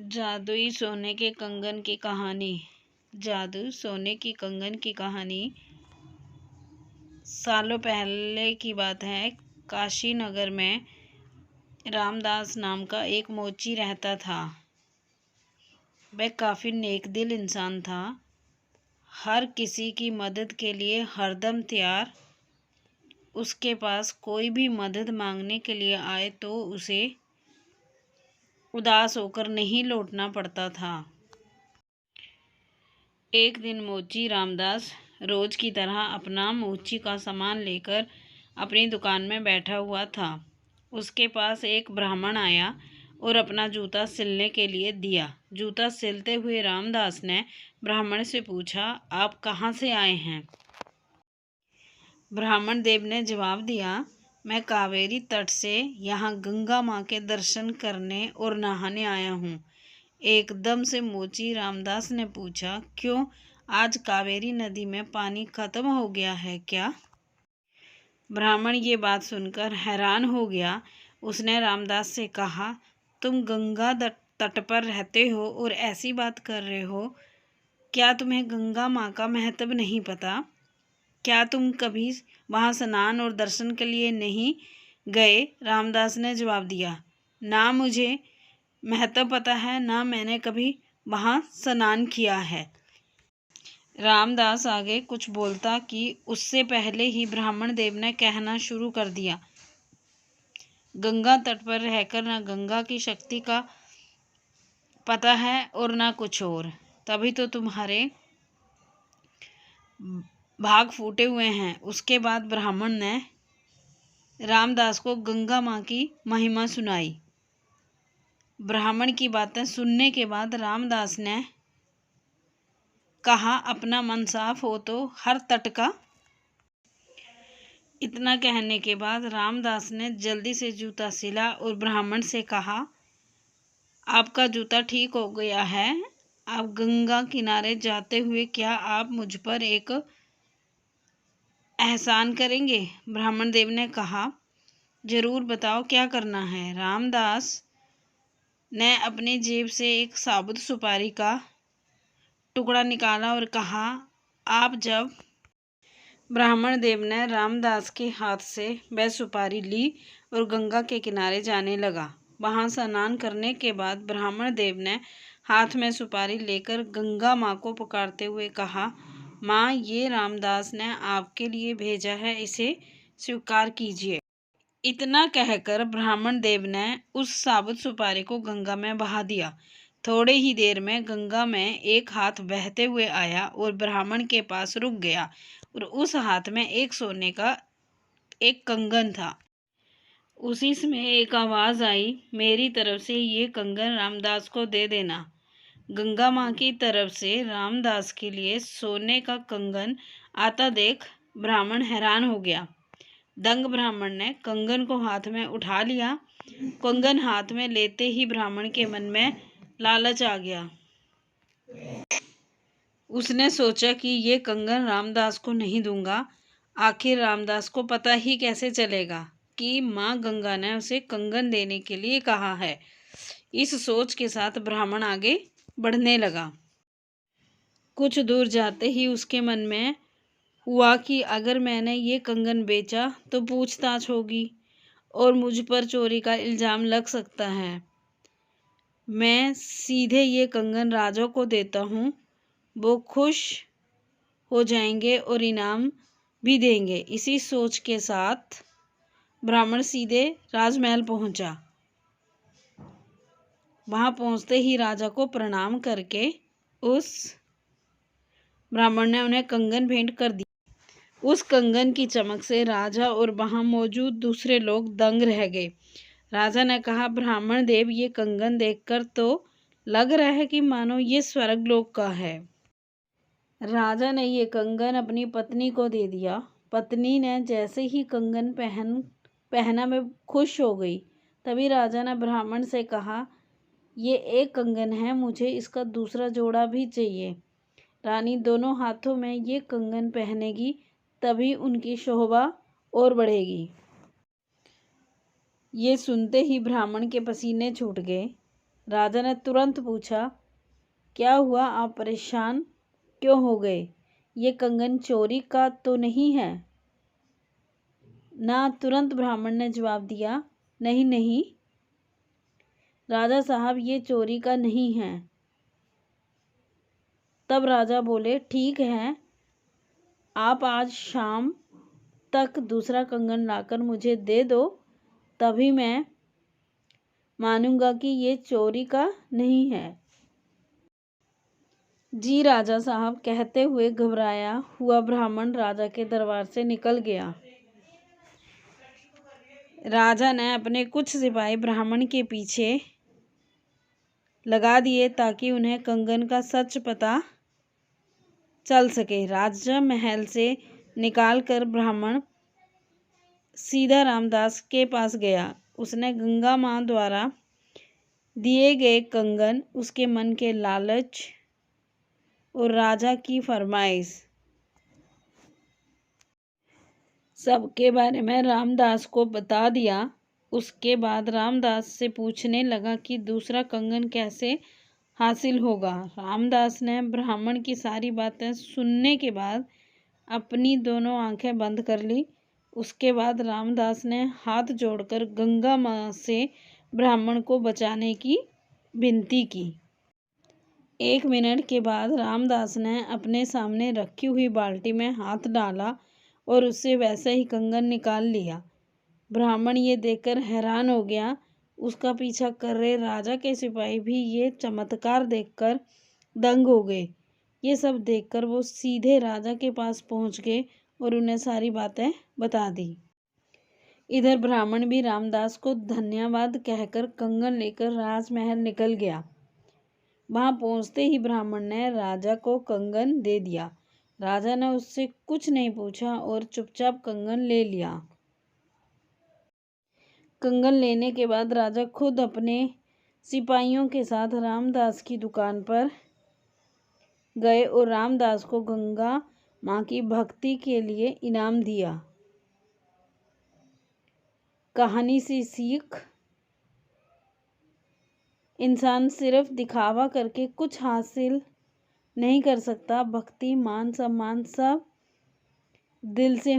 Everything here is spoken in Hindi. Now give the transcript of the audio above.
जादुई सोने के कंगन की कहानी। जादू सोने की कंगन की कहानी सालों पहले की बात है। काशी नगर में रामदास नाम का एक मोची रहता था। वह काफ़ी नेकदिल इंसान था, हर किसी की मदद के लिए हरदम तैयार। उसके पास कोई भी मदद मांगने के लिए आए तो उसे उदास होकर नहीं लौटना पड़ता था। एक दिन मोची रामदास रोज की तरह अपना मोची का सामान लेकर अपनी दुकान में बैठा हुआ था। उसके पास एक ब्राह्मण आया और अपना जूता सिलने के लिए दिया। जूता सिलते हुए रामदास ने ब्राह्मण से पूछा, आप कहाँ से आए हैं? ब्राह्मण देव ने जवाब दिया, मैं कावेरी तट से यहाँ गंगा माँ के दर्शन करने और नहाने आया हूँ। एकदम से मोची रामदास ने पूछा, क्यों, आज कावेरी नदी में पानी खत्म हो गया है क्या? ब्राह्मण ये बात सुनकर हैरान हो गया। उसने रामदास से कहा, तुम गंगा तट पर रहते हो और ऐसी बात कर रहे हो, क्या तुम्हें गंगा माँ का महत्व नहीं पता? क्या तुम कभी वहाँ स्नान और दर्शन के लिए नहीं गए? रामदास ने जवाब दिया, ना मुझे महत्व पता है, ना मैंने कभी वहाँ स्नान किया है। रामदास आगे कुछ बोलता कि उससे पहले ही ब्राह्मण देव ने कहना शुरू कर दिया, गंगा तट पर रहकर ना गंगा की शक्ति का पता है और ना कुछ और, तभी तो तुम्हारे भाग फूटे हुए हैं। उसके बाद ब्राह्मण ने रामदास को गंगा माँ की महिमा सुनाई। ब्राह्मण की बातें सुनने के बाद रामदास ने कहा, अपना मन साफ हो तो हर तट का। इतना कहने के बाद रामदास ने जल्दी से जूता सिला और ब्राह्मण से कहा, आपका जूता ठीक हो गया है। आप गंगा किनारे जाते हुए क्या आप मुझ पर एक एहसान करेंगे? ब्राह्मण देव ने कहा, जरूर, बताओ क्या करना है। रामदास ने अपनी जेब से एक साबुत सुपारी का टुकड़ा निकाला और कहा, आप जब। ब्राह्मण देव ने रामदास के हाथ से वह सुपारी ली और गंगा के किनारे जाने लगा। वहां स्नान करने के बाद ब्राह्मण देव ने हाथ में सुपारी लेकर गंगा माँ को पुकारते हुए कहा, माँ, ये रामदास ने आपके लिए भेजा है, इसे स्वीकार कीजिए। इतना कहकर ब्राह्मण देव ने उस साबुत सुपारी को गंगा में बहा दिया। थोड़े ही देर में गंगा में एक हाथ बहते हुए आया और ब्राह्मण के पास रुक गया और उस हाथ में एक सोने का एक कंगन था। उसी समय एक आवाज़ आई, मेरी तरफ से ये कंगन रामदास को दे देना। गंगा माँ की तरफ से रामदास के लिए सोने का कंगन आता देख ब्राह्मण हैरान हो गया। दंग ब्राह्मण ने कंगन को हाथ में उठा लिया। कंगन हाथ में लेते ही ब्राह्मण के मन में लालच आ गया। उसने सोचा कि ये कंगन रामदास को नहीं दूंगा। आखिर रामदास को पता ही कैसे चलेगा कि माँ गंगा ने उसे कंगन देने के लिए कहा है। इस सोच के साथ ब्राह्मण आगे बढ़ने लगा। कुछ दूर जाते ही उसके मन में हुआ कि अगर मैंने ये कंगन बेचा तो पूछताछ होगी और मुझ पर चोरी का इल्ज़ाम लग सकता है। मैं सीधे ये कंगन राजा को देता हूँ, वो खुश हो जाएंगे और इनाम भी देंगे। इसी सोच के साथ ब्राह्मण सीधे राजमहल पहुंचा। वहां पहुंचते ही राजा को प्रणाम करके उस ब्राह्मण ने उन्हें कंगन भेंट कर दी। उस कंगन की चमक से राजा और वहां मौजूद दूसरे लोग दंग रह गए। राजा ने कहा, ब्राह्मण देव, ये कंगन देखकर तो लग रहा है कि मानो ये स्वर्गलोक का है। राजा ने ये कंगन अपनी पत्नी को दे दिया। पत्नी ने जैसे ही कंगन पहना में खुश हो गई। तभी राजा ने ब्राह्मण से कहा, ये एक कंगन है, मुझे इसका दूसरा जोड़ा भी चाहिए। रानी दोनों हाथों में ये कंगन पहनेगी, तभी उनकी शोभा और बढ़ेगी। ये सुनते ही ब्राह्मण के पसीने छूट गए। राजा ने तुरंत पूछा, क्या हुआ, आप परेशान क्यों हो गए? ये कंगन चोरी का तो नहीं है ना? तुरंत ब्राह्मण ने जवाब दिया, नहीं नहीं राजा साहब, ये चोरी का नहीं है। तब राजा बोले, ठीक है, आप आज शाम तक दूसरा कंगन लाकर मुझे दे दो, तभी मैं मानूंगा कि ये चोरी का नहीं है। जी राजा साहब, कहते हुए घबराया हुआ ब्राह्मण राजा के दरबार से निकल गया। राजा ने अपने कुछ सिपाही ब्राह्मण के पीछे लगा दिए ताकि उन्हें कंगन का सच पता चल सके। राजा महल से निकालकर ब्राह्मण सीधा रामदास के पास गया। उसने गंगा माँ द्वारा दिए गए कंगन, उसके मन के लालच और राजा की फरमाइश सबके बारे में रामदास को बता दिया। उसके बाद रामदास से पूछने लगा कि दूसरा कंगन कैसे हासिल होगा। रामदास ने ब्राह्मण की सारी बातें सुनने के बाद अपनी दोनों आंखें बंद कर ली। उसके बाद रामदास ने हाथ जोड़कर गंगा माँ से ब्राह्मण को बचाने की विनती की। 1 मिनट के बाद रामदास ने अपने सामने रखी हुई बाल्टी में हाथ डाला और उससे वैसे ही कंगन निकाल लिया। ब्राह्मण ये देखकर हैरान हो गया। उसका पीछा कर रहे राजा के सिपाही भी ये चमत्कार देखकर दंग हो गए। ये सब देखकर वो सीधे राजा के पास पहुंच गए और उन्हें सारी बातें बता दी। इधर ब्राह्मण भी रामदास को धन्यवाद कहकर कंगन लेकर राजमहल निकल गया। वहां पहुंचते ही ब्राह्मण ने राजा को कंगन दे दिया। राजा ने उससे कुछ नहीं पूछा और चुपचाप कंगन ले लिया। कंगन लेने के बाद राजा खुद अपने सिपाहियों के साथ रामदास की दुकान पर गए और रामदास को गंगा माँ की भक्ति के लिए इनाम दिया। कहानी से सीख, इंसान सिर्फ दिखावा करके कुछ हासिल नहीं कर सकता। भक्ति, मान सम्मान सब दिल से